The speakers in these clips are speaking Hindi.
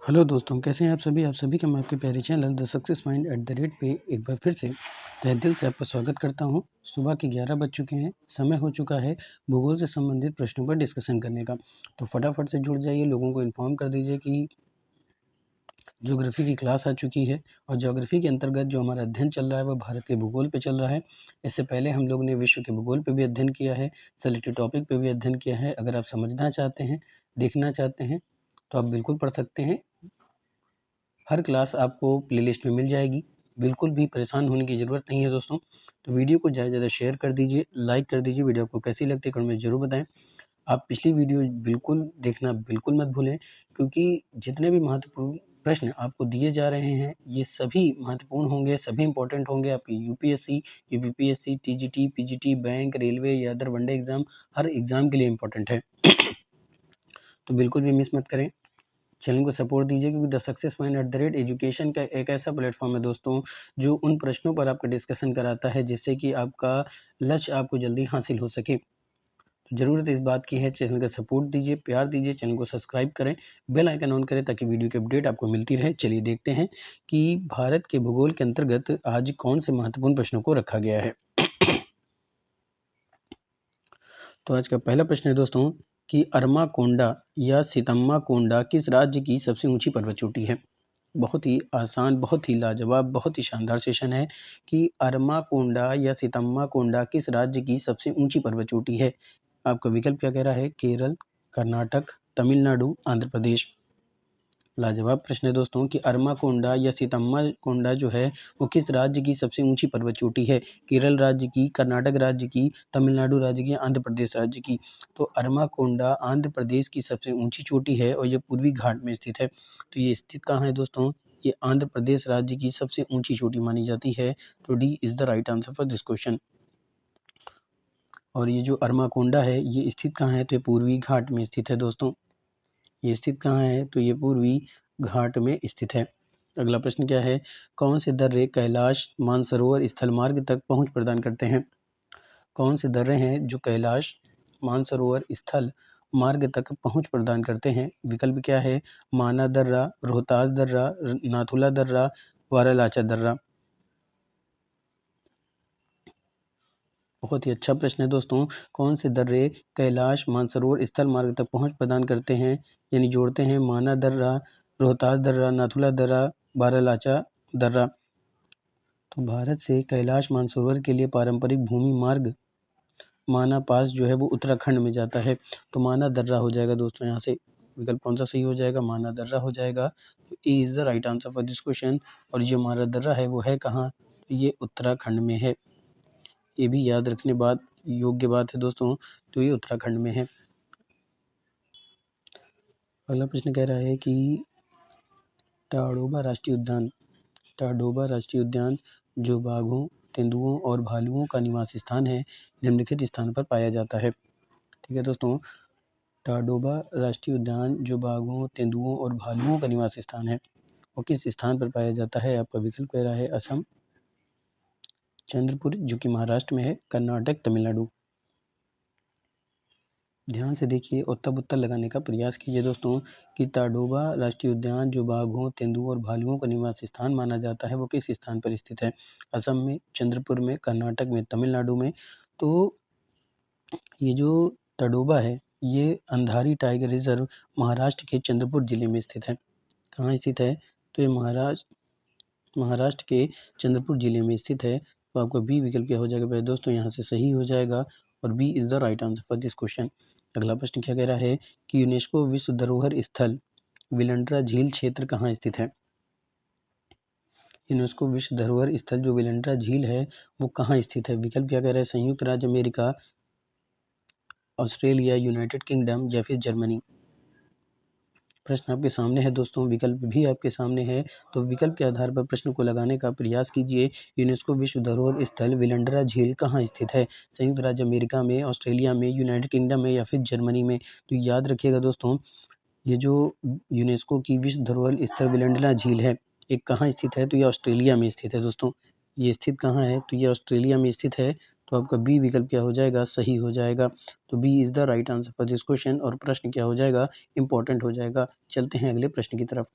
हेलो दोस्तों, कैसे हैं आप सभी का मैं आपके प्यारे channel the success mind at the rate पे एक बार फिर से तहे दिल से आपका स्वागत करता हूं। सुबह के 11 बज चुके हैं, समय हो चुका है भूगोल से संबंधित प्रश्नों पर डिस्कशन करने का। तो फटाफट से जुड़ जाइए, लोगों को इन्फॉर्म कर दीजिए कि ज्योग्राफी की क्लास आ चुकी है और ज्योग्राफी के अंतर्गत जो हमारा अध्ययन चल रहा है वह भारत के भूगोल पे चल रहा है। इससे पहले हम लोग ने विश्व के भूगोल पे भी अध्ययन किया है, सेलेक्टेड टॉपिक पे भी अध्ययन किया है। अगर आप समझना चाहते हैं, देखना चाहते हैं तो आप बिल्कुल पढ़ सकते हैं। हर क्लास आपको प्लेलिस्ट में मिल जाएगी, बिल्कुल भी परेशान होने की ज़रूरत नहीं है दोस्तों। तो वीडियो को ज़्यादा से ज़्यादा शेयर कर दीजिए, लाइक कर दीजिए। वीडियो आपको कैसी लगती है कमेंट में ज़रूर बताएं। आप पिछली वीडियो बिल्कुल देखना बिल्कुल मत भूलें, क्योंकि जितने भी महत्वपूर्ण प्रश्न आपको दिए जा रहे हैं ये सभी महत्वपूर्ण होंगे, सभी इंपॉर्टेंट होंगे। आपकी UPSC, UPPSC, TGT, PGT, bank, railway या अदर वनडे एग्जाम, हर एग्जाम के लिए इंपॉर्टेंट है। तो बिल्कुल भी मिस मत करें, चैनल को सपोर्ट दीजिए, क्योंकि the success mind at the rate education का एक ऐसा प्लेटफॉर्म है दोस्तों जो उन प्रश्नों पर आपका डिस्कशन कराता है जिससे कि आपका लक्ष्य आपको जल्दी हासिल हो सके। तो ज़रूरत इस बात की है, चैनल का सपोर्ट दीजिए, प्यार दीजिए, चैनल को सब्सक्राइब करें, बेल आइकन ऑन करें ताकि वीडियो की अपडेट आपको मिलती रहे। चलिए देखते हैं कि भारत के भूगोल के अंतर्गत आज कौन से महत्वपूर्ण प्रश्नों को रखा गया है। तो आज का पहला प्रश्न है दोस्तों कि अरमाकोंडा या सीतम्मा कोंडा किस राज्य की सबसे ऊंची पर्वत चोटी है। बहुत ही आसान, बहुत ही लाजवाब, बहुत ही शानदार सेशन है कि अरमाकोंडा या सीतम्मा कोंडा किस राज्य की सबसे ऊंची पर्वत चोटी है। आपका विकल्प क्या कह रहा है? केरल, कर्नाटक, तमिलनाडु, आंध्र प्रदेश। लाजवाब प्रश्न है दोस्तों कि अरमाकोंडा या सीतम्मा कोंडा जो है वो किस राज्य की सबसे ऊंची पर्वत चोटी है। केरल राज्य की, कर्नाटक राज्य की, तमिलनाडु राज्य की, आंध्र प्रदेश राज्य की। तो अरमाकोंडा आंध्र प्रदेश की सबसे ऊंची चोटी है और ये पूर्वी घाट में स्थित है। तो ये स्थित कहाँ है दोस्तों? ये आंध्र प्रदेश राज्य की सबसे ऊंची चोटी मानी जाती है। तो D is the right answer for this question. और ये जो अरमाकोंडा है ये स्थित कहाँ है? तो ये पूर्वी घाट में स्थित है दोस्तों। ये स्थित कहाँ है? तो ये पूर्वी घाट में स्थित है। अगला प्रश्न क्या है? कौन से दर्रे कैलाश मानसरोवर स्थल मार्ग तक पहुंच प्रदान करते हैं? कौन से दर्रे हैं जो कैलाश मानसरोवर स्थल मार्ग तक पहुंच प्रदान करते हैं? विकल्प क्या है? माना दर्रा, रोहतास दर्रा, नाथुला दर्रा, वारालाचा दर्रा। बहुत ही अच्छा प्रश्न है दोस्तों। कौन से दर्रे कैलाश मानसरोवर स्थल मार्ग तक पहुंच प्रदान करते हैं, यानी जोड़ते हैं? माना दर्रा, रोहतास दर्रा, नाथुला दर्रा, बारालाचा दर्रा। तो भारत से कैलाश मानसरोवर के लिए पारंपरिक भूमि मार्ग माना पास जो है वो उत्तराखंड में जाता है। तो माना दर्रा हो जाएगा दोस्तों। यहाँ से विकल्प कौन सा सही हो जाएगा? माना दर्रा हो जाएगा। तो A is the right answer for this question. और जो माना दर्रा है वो है कहाँ? तो ये उत्तराखंड में है। ये भी याद रखने बात योग्य बात है दोस्तों। तो ये उत्तराखंड में है। अगला प्रश्न कह रहा है कि टाडोबा राष्ट्रीय उद्यान जो बाघों, तेंदुओं और भालुओं का निवास स्थान है, निम्नलिखित स्थान पर पाया जाता है। ठीक है दोस्तों, टाडोबा राष्ट्रीय उद्यान जो बाघों, तेंदुओं और भालुओं का निवास स्थान है वो किस स्थान पर पाया जाता है? आपका विकल्प कह रहा है असम, चंद्रपुर जो कि महाराष्ट्र में है, कर्नाटक, तमिलनाडु। ध्यान से देखिए और तब उत्तर लगाने का प्रयास कीजिए दोस्तों कि टाडोबा राष्ट्रीय उद्यान जो बाघों, तेंदुओं और भालुओं का निवास स्थान माना जाता है वो किस स्थान पर स्थित है? असम में, चंद्रपुर में, कर्नाटक में, तमिलनाडु में। तो ये जो टाडोबा है ये अंधारी टाइगर रिजर्व महाराष्ट्र के चंद्रपुर जिले में स्थित है। कहाँ स्थित है? तो ये महाराष्ट्र के चंद्रपुर जिले में स्थित है। तो आपका बी विकल्प क्या हो जाएगा भाई दोस्तों? यहाँ से सही हो जाएगा और B is the right answer for this question. अगला प्रश्न क्या कह रहा है कि यूनेस्को विश्व धरोहर स्थल विलंड्रा झील क्षेत्र कहाँ स्थित है? यूनेस्को विश्व धरोहर स्थल जो विलंड्रा झील है वो कहाँ स्थित है? विकल्प क्या कह रहा है? संयुक्त राज्य अमेरिका, ऑस्ट्रेलिया, यूनाइटेड किंगडम या फिर जर्मनी। प्रश्न आपके सामने है दोस्तों, विकल्प भी आपके सामने है। तो विकल्प के आधार पर प्रश्न को लगाने का प्रयास कीजिए। यूनेस्को विश्व धरोहर स्थल विलंडरा झील कहाँ स्थित है? संयुक्त राज्य अमेरिका में, ऑस्ट्रेलिया में, यूनाइटेड किंगडम में या फिर जर्मनी में। तो याद रखिएगा दोस्तों, ये जो यूनेस्को की विश्व धरोहर स्थल विलंडरा झील है ये कहाँ स्थित है? तो ये ऑस्ट्रेलिया में स्थित है दोस्तों। ये स्थित कहाँ है? तो ये ऑस्ट्रेलिया में स्थित है। तो आपका बी विकल्प क्या हो जाएगा? सही हो जाएगा। तो B is the right answer for this question और प्रश्न क्या हो जाएगा? इंपॉर्टेंट हो जाएगा। चलते हैं अगले प्रश्न की तरफ।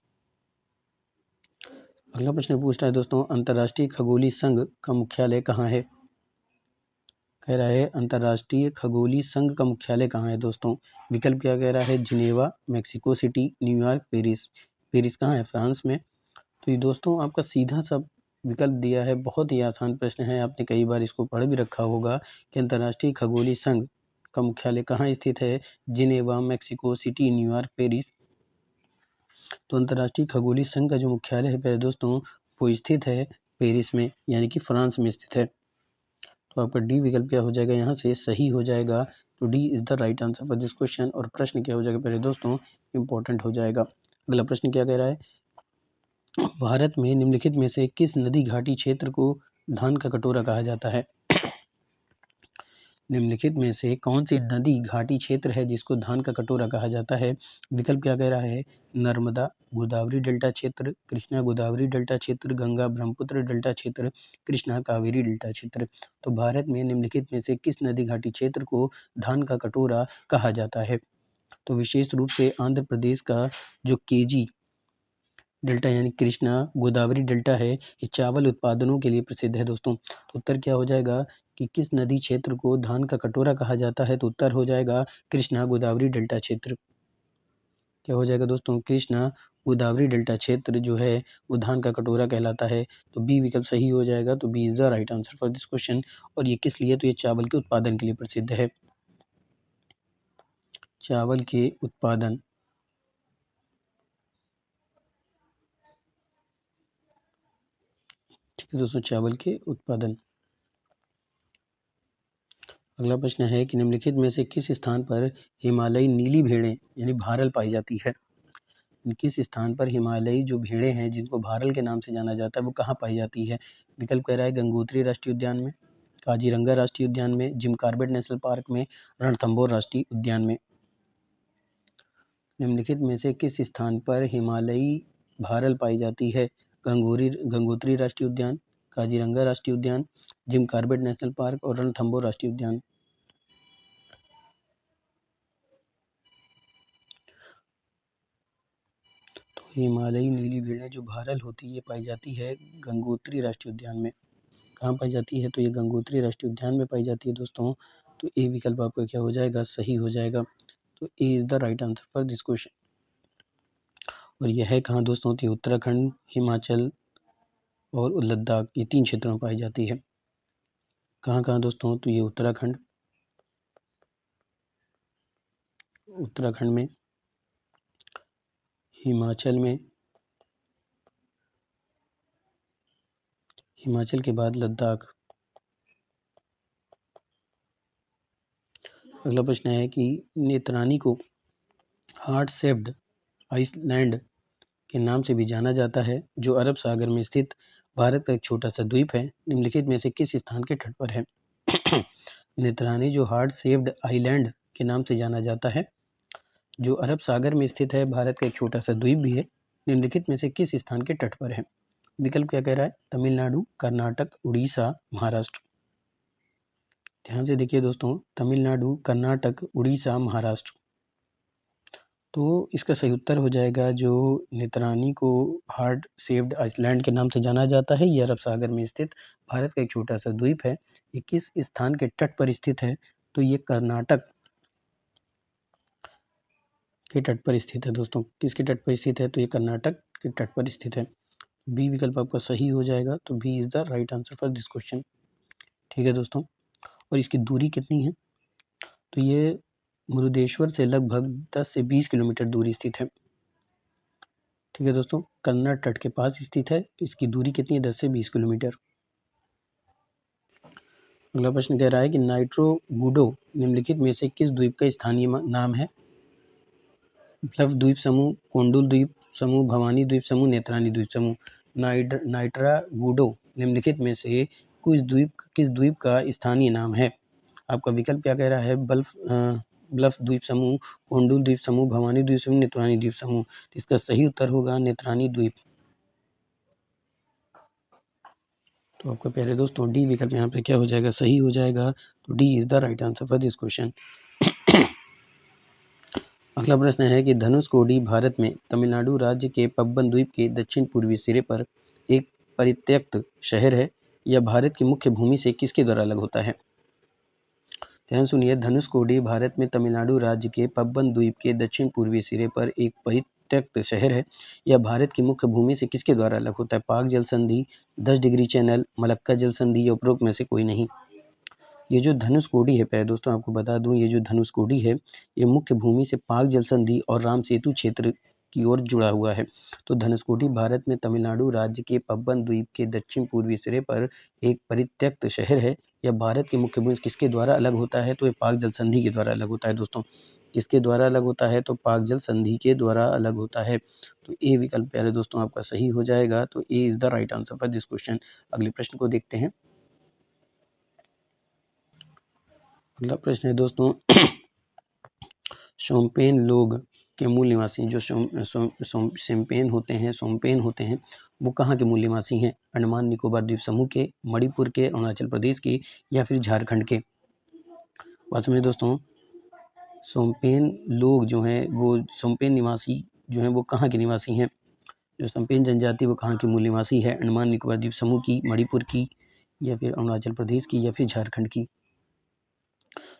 अगला प्रश्न पूछ रहा है दोस्तों, अंतर्राष्ट्रीय खगोलीय संघ का मुख्यालय कहाँ है? कह रहा है अंतर्राष्ट्रीय खगोलीय संघ का मुख्यालय कहाँ है दोस्तों? विकल्प क्या कह रहा है? Geneva, Mexico city, New York, Paris. Paris कहाँ है? फ्रांस में। तो ये दोस्तों आपका सीधा सा विकल्प दिया है, बहुत ही आसान प्रश्न है, आपने कई बार इसको पढ़ भी रखा होगा कि अंतर्राष्ट्रीय खगोलीय संघ का मुख्यालय कहाँ स्थित है? Geneva, Mexico city, New York, Paris. तो अंतर्राष्ट्रीय खगोलीय संघ का जो मुख्यालय है प्यारे दोस्तों, वो स्थित है पेरिस में, यानी कि फ्रांस में स्थित है। तो आपका डी विकल्प क्या हो जाएगा? यहाँ से सही हो जाएगा। तो D is the right answer for this question. और प्रश्न क्या हो जाएगा प्यारे दोस्तों? इंपॉर्टेंट हो जाएगा। अगला प्रश्न क्या कह रहा है? भारत में निम्नलिखित में से किस नदी घाटी क्षेत्र को धान का कटोरा कहा जाता है? निम्नलिखित में से कौन सी नदी घाटी क्षेत्र है जिसको धान का कटोरा कहा जाता है? विकल्प क्या कह रहा है? नर्मदा, गोदावरी डेल्टा क्षेत्र, कृष्णा गोदावरी डेल्टा क्षेत्र, गंगा ब्रह्मपुत्र डेल्टा क्षेत्र, कृष्णा कावेरी डेल्टा क्षेत्र। तो भारत में निम्नलिखित में से किस नदी घाटी क्षेत्र को धान का कटोरा कहा जाता है? तो विशेष रूप से आंध्र प्रदेश का जो केजी डेल्टा यानी कृष्णा गोदावरी डेल्टा है, ये चावल उत्पादनों के लिए प्रसिद्ध है दोस्तों। तो उत्तर क्या हो जाएगा कि किस नदी क्षेत्र को धान का कटोरा कहा जाता है? तो उत्तर हो जाएगा कृष्णा गोदावरी डेल्टा क्षेत्र। क्या हो जाएगा दोस्तों? कृष्णा गोदावरी डेल्टा क्षेत्र जो है वो धान का कटोरा कहलाता है। तो बी विकल्प सही हो जाएगा। तो B is the right answer for this question. और ये किस लिए? तो ये चावल के उत्पादन के लिए प्रसिद्ध है। चावल के उत्पादन। ठीक है दोस्तों, चावल के उत्पादन। अगला प्रश्न है कि निम्नलिखित में से किस स्थान पर हिमालयी नीली भेड़ें यानी भारल पाई जाती है? किस स्थान पर हिमालयी जो भेड़ें हैं जिनको भारल के नाम से जाना जाता है वो कहाँ पाई जाती है? विकल्प कह रहा है गंगोत्री राष्ट्रीय उद्यान में, काजीरंगा राष्ट्रीय उद्यान में, जिम कॉर्बेट नेशनल पार्क में, रणथंभौर राष्ट्रीय उद्यान में। निम्नलिखित में से किस स्थान पर हिमालयी भारल पाई जाती है? गंगोत्री राष्ट्रीय उद्यान, काजीरंगा राष्ट्रीय उद्यान, जिम कॉर्बेट नेशनल पार्क और रणथंभौर राष्ट्रीय उद्यान। हिमालयी नीली भेड़ें जो भारल होती है ये पाई जाती है गंगोत्री राष्ट्रीय उद्यान में। कहाँ पाई जाती है? तो ये गंगोत्री राष्ट्रीय उद्यान में पाई जाती है दोस्तों। तो ए विकल्प आपका क्या हो जाएगा? सही हो जाएगा। तो A is the right answer for this question. और यह है कहाँ दोस्तों? तो उत्तराखंड, हिमाचल और लद्दाख, ये 3 क्षेत्रों में पाई जाती है। कहाँ कहाँ दोस्तों? तो ये उत्तराखंड में, हिमाचल में, हिमाचल के बाद लद्दाख। अगला प्रश्न है कि नेत्रानी को हार्ट शेप्ड आइसलैंड के नाम से भी जाना जाता है, जो अरब सागर में स्थित भारत का एक छोटा सा द्वीप है। निम्नलिखित में से किस स्थान के तट पर है? नेत्रानी जो हार्ट शेप्ड आइलैंड के नाम से जाना जाता है, जो अरब सागर में स्थित है, भारत का एक छोटा सा द्वीप भी है, निम्नलिखित में से किस स्थान के तट पर है? विकल्प क्या कह रहा है? तमिलनाडु, कर्नाटक, उड़ीसा, महाराष्ट्र। ध्यान से देखिए दोस्तों, तमिलनाडु, कर्नाटक, उड़ीसा, महाराष्ट्र। तो इसका सही उत्तर हो जाएगा जो नेत्रानी को हार्ट शेप्ड आइसलैंड के नाम से जाना जाता है, ये अरब सागर में स्थित भारत का एक छोटा सा द्वीप है। ये किस स्थान के तट पर स्थित है? तो ये कर्नाटक के तट पर स्थित है दोस्तों। किसके तट पर स्थित है? तो ये कर्नाटक के तट पर स्थित है। बी विकल्प आपका सही हो जाएगा। तो B is the right answer for this question. ठीक है दोस्तों, और इसकी दूरी कितनी है? तो ये मुरुदेश्वर से लगभग 10 से 20 किलोमीटर दूरी स्थित है। ठीक है दोस्तों, कन्नड़ तट के पास स्थित है। इसकी दूरी कितनी है? 10 से 20 किलोमीटर। अगला प्रश्न कह रहा है कि नाइट्रोगुडो निम्नलिखित में से किस द्वीप का स्थानीय नाम है? ब्लफ द्वीप समूह, कोंडुल द्वीप समूह, भवानी द्वीप समूह, नेत्रानी द्वीप समूह। नाइट्रागुडो निम्नलिखित में से किस द्वीप का स्थानीय नाम है? आपका विकल्प क्या कह रहा है? ब्लफ द्वीप समूह, कोंडुल द्वीप समूह, भवानी द्वीप समूह, नेत्रानी द्वीप समूह। तो इसका सही उत्तर होगा नेत्रानी द्वीप। तो आपका प्यारे दोस्तों डी विकल्प यहाँ पे क्या हो जाएगा? सही हो जाएगा। तो D is the right answer for this question. अगला प्रश्न है कि धनुषकोडी भारत में तमिलनाडु राज्य के पब्बन द्वीप के दक्षिण पूर्वी सिरे पर एक परित्यक्त शहर है? यह भारत की मुख्य भूमि से किसके द्वारा अलग होता है? ध्यान सुनिए, धनुषकोडी भारत में तमिलनाडु राज्य के पब्बन द्वीप के दक्षिण पूर्वी सिरे पर एक परित्यक्त शहर है। यह भारत की मुख्य भूमि से किसके द्वारा अलग होता है? पाक जल संधि, 10 डिग्री चैनल, मलक्का जल संधि या उपरोक्त में से कोई नहीं। ये जो धनुषकोडी है, पहले दोस्तों आपको बता दूं, ये जो धनुषकोडी है ये मुख्य भूमि से पाक जल संधि और राम सेतु क्षेत्र की ओर जुड़ा हुआ है। तो धनुषकोडी भारत में तमिलनाडु राज्य के पब्बन द्वीप के दक्षिण पूर्वी सिरे पर एक परित्यक्त शहर है। यह भारत की मुख्य भूमि से किसके द्वारा अलग होता है? तो ये पाक जल संधि के द्वारा अलग होता है दोस्तों। किसके द्वारा अलग होता है? तो पाक जल संधि के द्वारा अलग होता है। तो ए विकल्प प्यारे दोस्तों आपका सही हो जाएगा। तो A is the right answer for this question. अगले प्रश्न को देखते हैं। अगला प्रश्न है दोस्तों, शोम्पेन लोग के मूल निवासी जो शोम्पेन होते हैं वो कहाँ के मूल निवासी हैं? अंडमान निकोबार द्वीप समूह के, मणिपुर के, अरुणाचल प्रदेश के या फिर झारखंड के? बात समझे दोस्तों, शोम्पेन लोग जो हैं वो शोम्पेन निवासी जो हैं वो कहाँ के निवासी हैं? जो शोम्पेन जनजाति वो कहाँ की मूल निवासी है? अंडमान निकोबार द्वीप समूह की, मणिपुर की या फिर अरुणाचल प्रदेश की या फिर झारखंड की?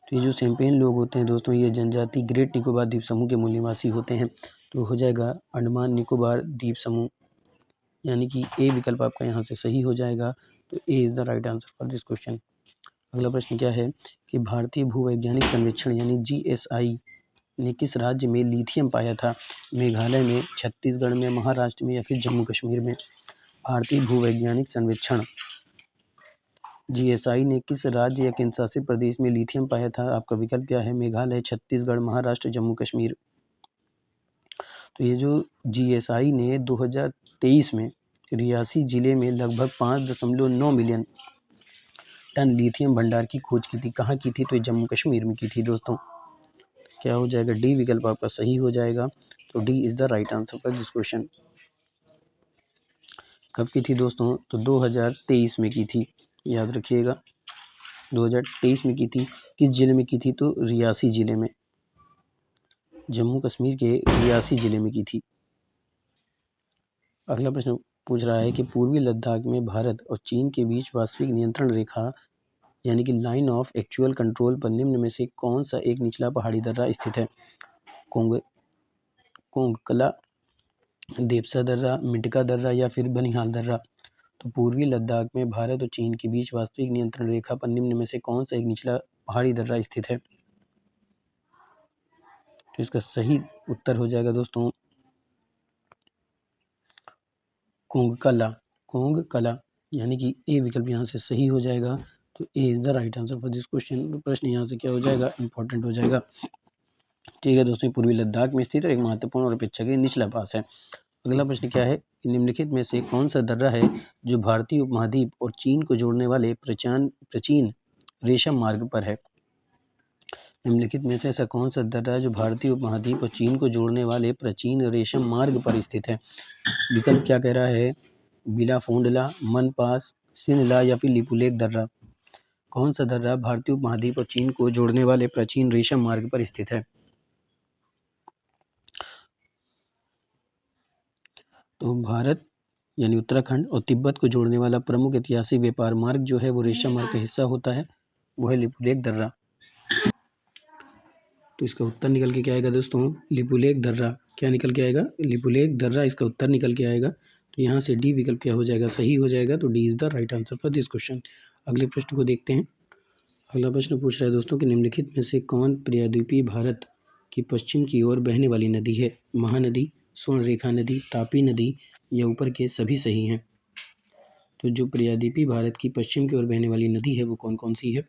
तो ये जो शोम्पेन लोग होते हैं दोस्तों ये जनजाति ग्रेट निकोबार द्वीप समूह के मूल निवासी होते हैं। तो हो जाएगा अंडमान निकोबार द्वीप समूह, यानी कि ए विकल्प आपका यहाँ से सही हो जाएगा। तो A is the right answer for this question. अगला प्रश्न क्या है कि भारतीय भूवैज्ञानिक सर्वेक्षण यानी GSI ने किस राज्य में लिथियम पाया था? मेघालय में, छत्तीसगढ़ में, महाराष्ट्र में या फिर जम्मू कश्मीर में? भारतीय भूवैज्ञानिक सर्वेक्षण GSI ने किस राज्य या केंद्र शासित प्रदेश में लिथियम पाया था? आपका विकल्प क्या है? मेघालय, छत्तीसगढ़, महाराष्ट्र, जम्मू कश्मीर। तो ये जो GSI ने 2023 में रियासी जिले में लगभग 5.9 मिलियन टन लिथियम भंडार की खोज की थी। कहाँ की थी? तो ये जम्मू कश्मीर में की थी दोस्तों। क्या हो जाएगा? डी विकल्प आपका सही हो जाएगा। तो D is the right answer for this question. कब की थी दोस्तों? तो 2023 में की थी, याद रखिएगा 2023 में की थी। किस जिले में की थी? तो रियासी जिले में, जम्मू कश्मीर के रियासी जिले में की थी। अगला प्रश्न पूछ रहा है कि पूर्वी लद्दाख में भारत और चीन के बीच वास्तविक नियंत्रण रेखा यानी कि लाइन ऑफ एक्चुअल कंट्रोल पर निम्न में से कौन सा एक निचला पहाड़ी दर्रा स्थित है? कोंगकला, देपसा दर्रा, मिटका दर्रा या फिर बनिहाल दर्रा? तो पूर्वी लद्दाख में भारत और चीन के बीच वास्तविक नियंत्रण रेखा पर निम्न में से कौन सा एक निचला पहाड़ी दर्रा स्थित है? तो इसका सही उत्तर हो जाएगा दोस्तों कोंगकला, यानी कि ए विकल्प यहाँ से सही हो जाएगा। तो A is the right answer for this question. प्रश्न यहाँ से क्या हो जाएगा? इंपॉर्टेंट हो जाएगा। ठीक है दोस्तों, पूर्वी लद्दाख में स्थित एक महत्वपूर्ण और अपेक्षाकृत निचला पास है। अगला प्रश्न क्या है? निम्नलिखित में से कौन सा दर्रा है जो भारतीय उपमहाद्वीप और चीन को जोड़ने वाले प्राचीन रेशम मार्ग पर है? निम्नलिखित में से ऐसा कौन सा दर्रा है जो भारतीय उपमहाद्वीप और चीन को जोड़ने वाले प्राचीन रेशम मार्ग पर स्थित है? विकल्प क्या कह रहा है? बिलाफोंडला, मनपास, सिनला या फिर लिपुलेख दर्रा? कौन सा दर्रा भारतीय उपमहाद्वीप और चीन को जोड़ने वाले प्राचीन रेशम मार्ग पर स्थित है? तो भारत यानी उत्तराखंड और तिब्बत को जोड़ने वाला प्रमुख ऐतिहासिक व्यापार मार्ग जो है वो रेशम मार्ग का हिस्सा होता है, वो है लिपुलेख दर्रा। तो इसका उत्तर निकल के क्या आएगा दोस्तों? लिपुलेख दर्रा। क्या निकल के आएगा? लिपुलेख दर्रा इसका उत्तर निकल के आएगा। तो यहाँ से डी विकल्प क्या हो जाएगा? सही हो जाएगा। तो D is the right answer for this question. अगले प्रश्न को देखते हैं। अगला प्रश्न पूछ रहा है दोस्तों कि निम्नलिखित में से कौन प्रायद्वीपीय भारत की पश्चिम की ओर बहने वाली नदी है? महानदी, स्वर्णरेखा नदी, तापी नदी या ऊपर के सभी सही हैं? तो जो प्रायद्वीपीय भारत की पश्चिम की ओर बहने वाली नदी है वो कौन कौन सी है?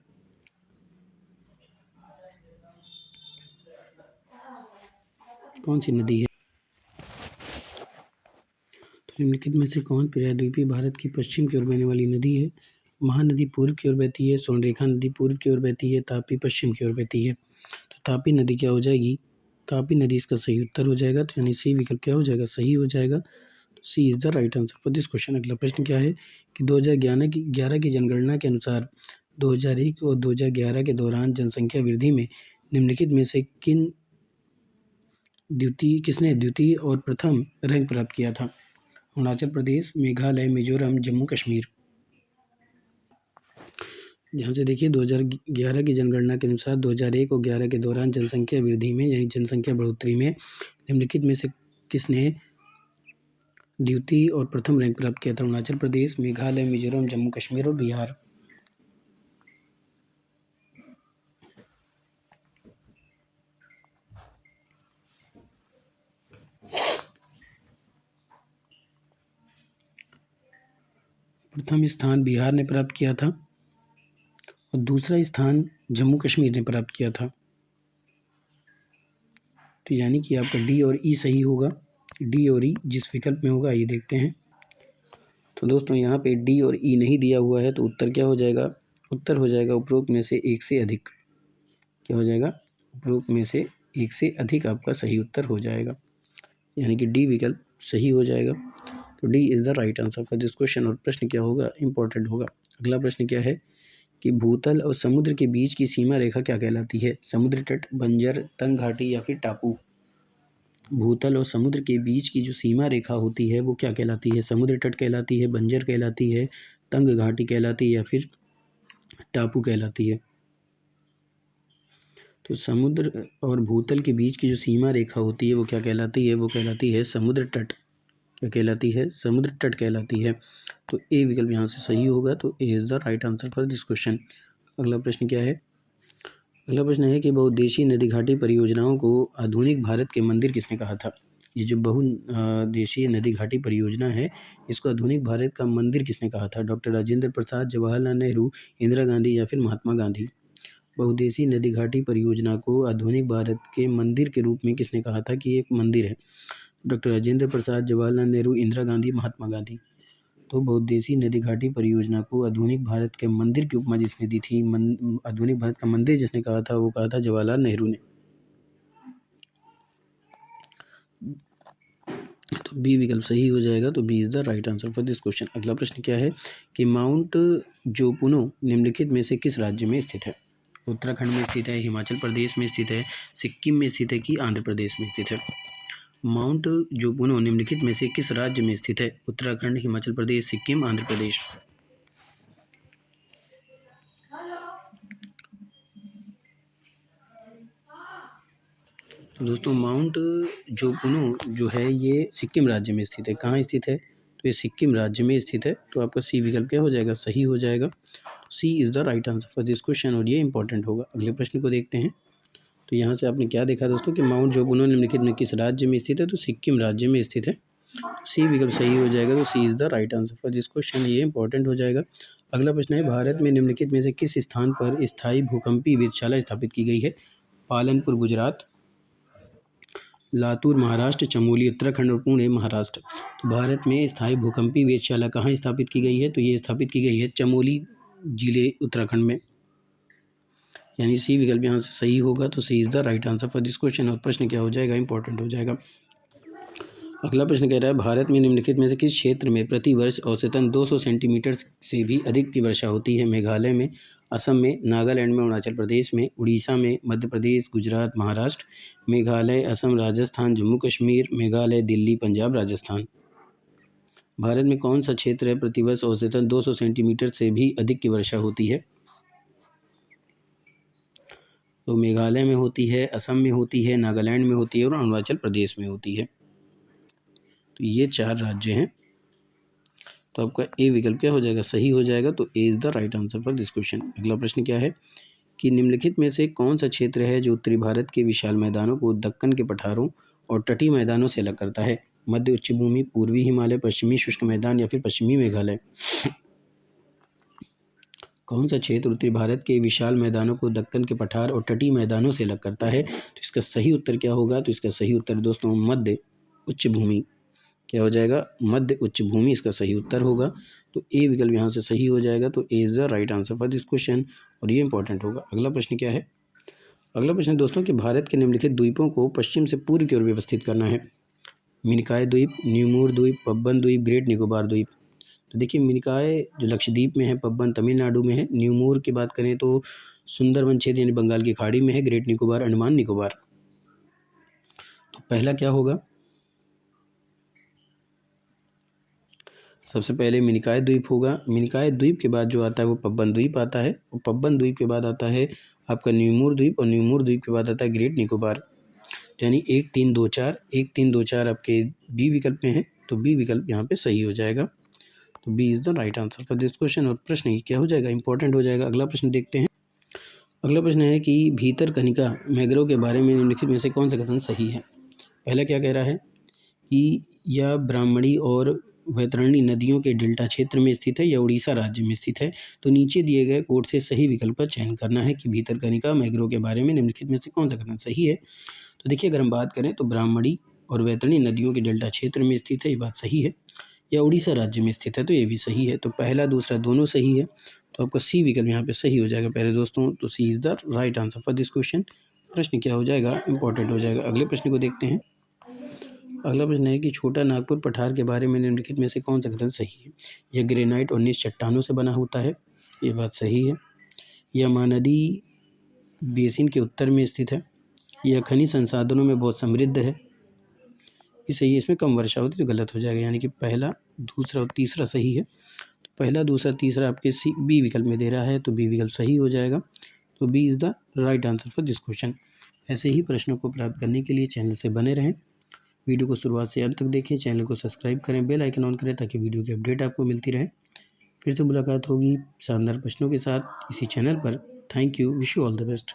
कौन सी नदी है? तो निम्नलिखित में से कौन प्रायद्वीपीय भारत की पश्चिम की ओर बहने वाली नदी है? महानदी पूर्व की ओर बहती है, स्वर्णरेखा नदी पूर्व की ओर बहती है, तापी पश्चिम की ओर बहती है। तो तापी नदी क्या हो जाएगी? तापी नदी इसका सही उत्तर हो जाएगा। तो यानी सी विकल्प क्या हो जाएगा? सही हो जाएगा। तो C is the right answer for this question. अगला प्रश्न क्या है कि 2011 की जनगणना के अनुसार 2001 और 2011 के दौरान जनसंख्या वृद्धि में निम्नलिखित में से किसने द्वितीय और प्रथम रैंक प्राप्त किया था? अरुणाचल प्रदेश, मेघालय, मिजोरम, जम्मू कश्मीर। यहाँ से देखिए 2011 की जनगणना के अनुसार 2001 और 11 के दौरान जनसंख्या वृद्धि में यानी जनसंख्या बढ़ोतरी में निम्नलिखित में से किसने द्वितीय और प्रथम रैंक प्राप्त किया था? अरुणाचल प्रदेश, मेघालय, मिजोरम, जम्मू कश्मीर और बिहार। प्रथम स्थान बिहार ने प्राप्त किया था और दूसरा स्थान जम्मू कश्मीर ने प्राप्त किया था। तो यानी कि आपका डी और ई सही होगा। डी और ई जिस विकल्प में होगा ये देखते हैं। तो दोस्तों यहाँ पे डी और ई नहीं दिया हुआ है, तो उत्तर क्या हो जाएगा? उत्तर हो जाएगा उपरोक्त में से एक से अधिक। क्या हो जाएगा? उपरोक्त में से एक से अधिक आपका सही उत्तर हो जाएगा, यानी कि डी विकल्प सही हो जाएगा। तो D is the right answer for this question. और प्रश्न क्या होगा? इंपॉर्टेंट होगा। अगला प्रश्न क्या है कि भूतल और समुद्र के बीच की सीमा रेखा क्या कहलाती है? समुद्र तट, बंजर, तंग घाटी या फिर टापू? भूतल और समुद्र के बीच की जो सीमा रेखा होती है वो क्या कहलाती है? समुद्र तट कहलाती है, बंजर कहलाती है, तंग घाटी कहलाती है या फिर टापू कहलाती है? तो समुद्र और भूतल के बीच की जो सीमा रेखा होती है वो क्या कहलाती है? वो कहलाती है समुद्र तट। क्या कहलाती है? समुद्र तट कहलाती है। तो ए विकल्प यहाँ से सही होगा। तो A is the right answer for this question. अगला प्रश्न क्या है? अगला प्रश्न है कि बहुउद्देशीय नदी घाटी परियोजनाओं को आधुनिक भारत के मंदिर किसने कहा था? ये जो बहुउद्देशीय नदी घाटी परियोजना है इसको आधुनिक भारत का मंदिर किसने कहा था? डॉक्टर राजेंद्र प्रसाद, जवाहरलाल नेहरू, इंदिरा गांधी या फिर महात्मा गांधी? बहुउद्देशीय नदी घाटी परियोजना को आधुनिक भारत के मंदिर के रूप में किसने कहा था कि एक मंदिर है? डॉक्टर राजेंद्र प्रसाद, जवाहरलाल नेहरू, इंदिरा गांधी, महात्मा गांधी? तो बहुउद्देशीय नदी घाटी परियोजना को आधुनिक भारत के मंदिर की उपमा जिसने दी थी, आधुनिक भारत का मंदिर जिसने कहा था वो कहा था जवाहरलाल नेहरू ने। तो बी विकल्प सही हो जाएगा। तो B is the right answer for this question. अगला प्रश्न क्या है कि माउंट जोपुनो निम्नलिखित में से किस राज्य में स्थित है? उत्तराखंड में स्थित है, हिमाचल प्रदेश में स्थित है, सिक्किम में स्थित है कि आंध्र प्रदेश में स्थित है? माउंट जोपुनो निम्नलिखित में से किस राज्य में स्थित है? उत्तराखंड, हिमाचल प्रदेश, सिक्किम, आंध्र प्रदेश? तो दोस्तों माउंट जोपुनो जो है ये सिक्किम राज्य में स्थित है। कहाँ स्थित है? तो ये सिक्किम राज्य में स्थित है। तो आपका सी विकल्प क्या हो जाएगा? सही हो जाएगा। C is the right answer for this question और ये इंपॉर्टेंट होगा। अगले प्रश्न को देखते हैं। तो यहाँ से आपने क्या देखा दोस्तों कि माउंट जोपुनो निम्नलिखित में किस राज्य में स्थित है? तो सिक्किम राज्य में स्थित है। सी विकल्प सही हो जाएगा। तो C is the right answer for this question, ये इंपॉर्टेंट हो जाएगा। अगला प्रश्न है भारत में निम्नलिखित में से किस स्थान पर स्थायी भूकंपीय वेधशाला स्थापित की गई है? पालनपुर गुजरात, लातूर महाराष्ट्र, चमोली उत्तराखंड और पुणे महाराष्ट्र? तो भारत में स्थायी भूकंपीय वेधशाला कहाँ स्थापित की गई है? तो ये स्थापित की गई है चमोली जिले उत्तराखंड में, यानी सी विकल्प यहाँ से सही होगा। तो C is the right answer for this question और प्रश्न क्या हो जाएगा? इंपॉर्टेंट हो जाएगा। अगला प्रश्न कह रहा है भारत में निम्नलिखित में से किस क्षेत्र में प्रति वर्ष औसतन 200 सेंटीमीटर से भी अधिक की वर्षा होती है? मेघालय में, असम में, नागालैंड में, अरुणाचल प्रदेश में, उड़ीसा में, मध्य प्रदेश, गुजरात, महाराष्ट्र? मेघालय, असम, राजस्थान, जम्मू कश्मीर, मेघालय, दिल्ली, पंजाब, राजस्थान? भारत में कौन सा क्षेत्र है प्रतिवर्ष औसतन 200 सेंटीमीटर से भी अधिक की वर्षा होती है? तो मेघालय में होती है, असम में होती है, नागालैंड में होती है और अरुणाचल प्रदेश में होती है। तो ये 4 राज्य हैं। तो आपका ए विकल्प क्या हो जाएगा? सही हो जाएगा। तो A is the right answer for this question. अगला प्रश्न क्या है कि निम्नलिखित में से कौन सा क्षेत्र है जो उत्तरी भारत के विशाल मैदानों को दक्कन के पठारों और तटीय मैदानों से अलग करता है? मध्य उच्च भूमि, पूर्वी हिमालय, पश्चिमी शुष्क मैदान या फिर पश्चिमी मेघालय? कौन सा क्षेत्र उत्तरी भारत के विशाल मैदानों को दक्कन के पठार और तटीय मैदानों से अलग करता है? तो इसका सही उत्तर क्या होगा? तो इसका सही उत्तर दोस्तों मध्य उच्च भूमि। क्या हो जाएगा? मध्य उच्च भूमि इसका सही उत्तर होगा। तो ए विकल्प यहाँ से सही हो जाएगा। तो A is the right answer for this question और ये इंपॉर्टेंट होगा। अगला प्रश्न क्या है? अगला प्रश्न दोस्तों कि भारत के निम्नलिखित द्वीपों को पश्चिम से पूर्व की ओर व्यवस्थित करना है। मिनिकॉय द्वीप, न्यूमोर द्वीप, पब्बन द्वीप, ग्रेट निकोबार द्वीप? तो देखिए मिनिकॉय जो लक्षद्वीप में है, पब्बन तमिलनाडु में है, न्यूमोर की बात करें तो सुंदरवन क्षेत्र यानी बंगाल की खाड़ी में है, ग्रेट निकोबार अंडमान निकोबार? तो पहला क्या होगा? सबसे पहले मिनिकॉय द्वीप होगा। मिनिकॉय द्वीप के बाद जो आता है वो पबन द्वीप आता है, और पबन द्वीप के बाद आता है आपका न्यूमूर द्वीप, और न्यूमूर द्वीप के बाद आता है ग्रेट निकोबार। यानी 1 3 2 4, 1 3 2 4 आपके बी विकल्प में है, तो बी विकल्प यहाँ पे सही हो जाएगा। तो B is the right answer for this question. और प्रश्न ये क्या हो जाएगा, इंपॉर्टेंट हो जाएगा। अगला प्रश्न देखते हैं। अगला प्रश्न है कि भीतरकनिका मैंग्रोव के बारे में निम्नलिखित में से कौन सा कथन सही है। पहला क्या कह रहा है कि यह ब्राह्मणी और वैतरणी नदियों के डेल्टा क्षेत्र में स्थित है या उड़ीसा राज्य में स्थित है। तो नीचे दिए गए कोड से सही विकल्प का चयन करना है कि भीतरकनिका मैंग्रोव के बारे में निम्नलिखित में से कौन सा कथन सही है। तो देखिए, अगर हम बात करें तो ब्राह्मणी और वैतरणी नदियों के डेल्टा क्षेत्र में स्थित है, ये बात सही है। या उड़ीसा राज्य में स्थित है, तो ये भी सही है। तो पहला दूसरा दोनों सही है, तो आपका सी विकल्प यहाँ पे सही हो जाएगा प्यारे दोस्तों। तो C is the right answer for this question. प्रश्न क्या हो जाएगा, इंपॉर्टेंट हो जाएगा। अगले प्रश्न को देखते हैं। अगला प्रश्न है कि छोटा नागपुर पठार के बारे में निम्नलिखित में से कौन सा कथन सही है। यह ग्रेनाइट और निज चट्टानों से बना होता है, ये बात सही है। यह महानदी बेसिन के उत्तर में स्थित है। यह खनिज संसाधनों में बहुत समृद्ध है, ये सही है। इसमें कम वर्षा होती है, तो गलत हो जाएगा। यानी कि पहला दूसरा और तीसरा सही है। तो पहला दूसरा तीसरा आपके सी बी विकल्प में दे रहा है, तो बी विकल्प सही हो जाएगा। तो B is the right answer for this question. ऐसे ही प्रश्नों को प्राप्त करने के लिए चैनल से बने रहें। वीडियो को शुरुआत से अंत तक देखें, चैनल को सब्सक्राइब करें, बेल आइकन ऑन करें ताकि वीडियो की अपडेट आपको मिलती रहे। फिर से मुलाकात होगी शानदार प्रश्नों के साथ इसी चैनल पर। Thank you, wish you all the best.